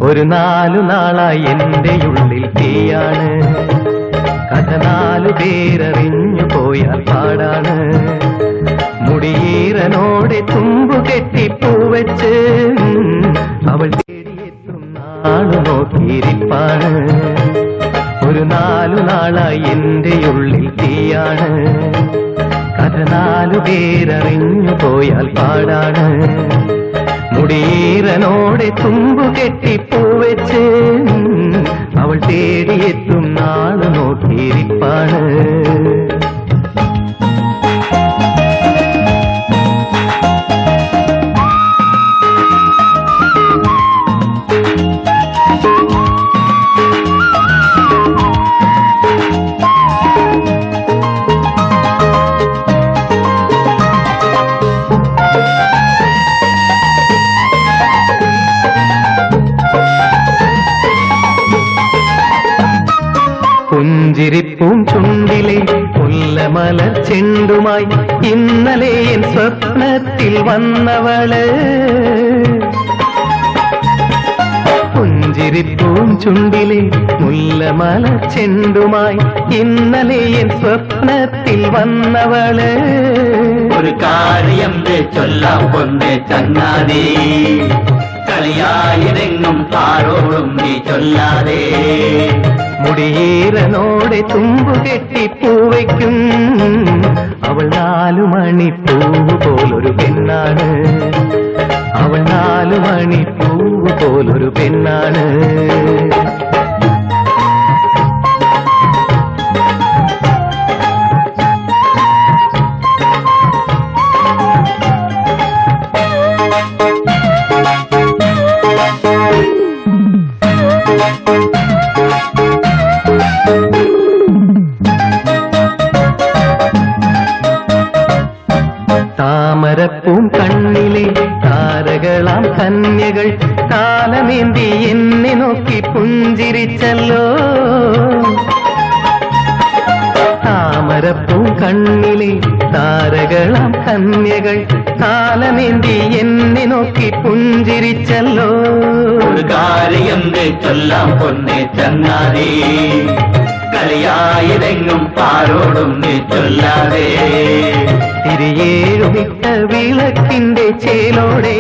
ഒരു 4 നാളായി എന്റെ ഉള്ളിൽ തീയാണ്. കഥ 4 പേരറിഞ്ഞു പോയാൽ പാടാണ്. മുടിയീറനോടെ തുമ്പു കെട്ടി പൂവച്ച് അവൾ തേടിയെത്തും നാളു നോക്കിയിരിപ്പാണ്. ഒരു 4 നാളായി എന്റെ ഉള്ളിൽ തീയാണ്. കഥ 4 പേരറിഞ്ഞു പോയാൽ പാടാണ്. മുടിയീറനോടെ തുമ്പു കെട്ടി പൂവച്ച് അവൾ തേടിയെത്തും നാളു നോക്കിയിരിപ്പാണ്. പുഞ്ചിരിപ്പൂം ചുണ്ടിലെ മുല്ലമലർ ചെണ്ടുമായി ഇന്നലെ എൻ സ്വപ്നത്തിൽ വന്നവള്. പുഞ്ചിരിപ്പൂം ചുണ്ടിലെ മുല്ലമലർ ചെണ്ടുമായി ഇന്നലെ എൻ സ്വപ്നത്തിൽ വന്നവള്. ഒരു കാര്യം ചൊല്ലാം കൊണ്ടേ ചങ്ങാതി, കളിയായിരെങ്ങും ആരോടും നീ ചൊല്ലാതെ. മുടിയീറനോടെ തുമ്പു കെട്ടി പൂവയ്ക്കും അവൾ 4 മണിപ്പൂവ് പോലൊരു പെണ്ണാണ്. അവൾ 4 മണിപ്പൂവ് പോലൊരു പെണ്ണാണ്. താമരപ്പൂം കണ്ണിലെ താരകളാം കന്യകൾ കാലമേന്തി എന്നെ നോക്കി പുഞ്ചിരിച്ചല്ലോ. താമരപ്പൂം കണ്ണിലെ താരകളാം കന്യകൾ കാലമേന്തി എന്നെ നോക്കി പുഞ്ചിരിച്ചല്ലോ. ഒരു കാര്യം ചൊല്ലാം പൊന്നെ ചങ്ങാതി, കളിയായിരെങ്ങും ആരോടും നീ ചൊല്ലാതെ. തിരിയേഴുമിട്ട വിളക്കിന്റെ ചേലോടെ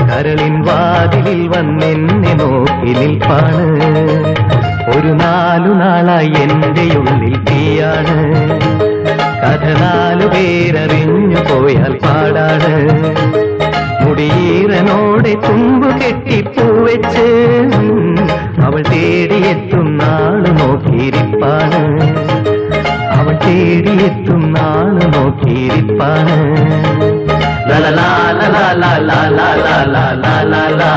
കരളിൻ വാതിലിൽ വന്നെന്നെ നോക്കി നിൽപ്പാണ്. ഒരു 4 നാളായി എന്റെ ഉള്ളിൽ തീയാണ്. കഥ 4 പേരറിഞ്ഞു പോയാൽ പാടാണ്. മുടിയീറനോടെ തുമ്പു കെട്ടി പൂവച്ച് അവൾ തേടിയെത്തും നാളു നോക്കിയിരിപ്പാണ്. അവൾ തേടിയെത്തും നാളു നോക്കിയിരിപ്പാണ്. ലാ ലാ ലാ ലാ ലാ ലാ ലാ ലാ ലാ ലാ ലാ.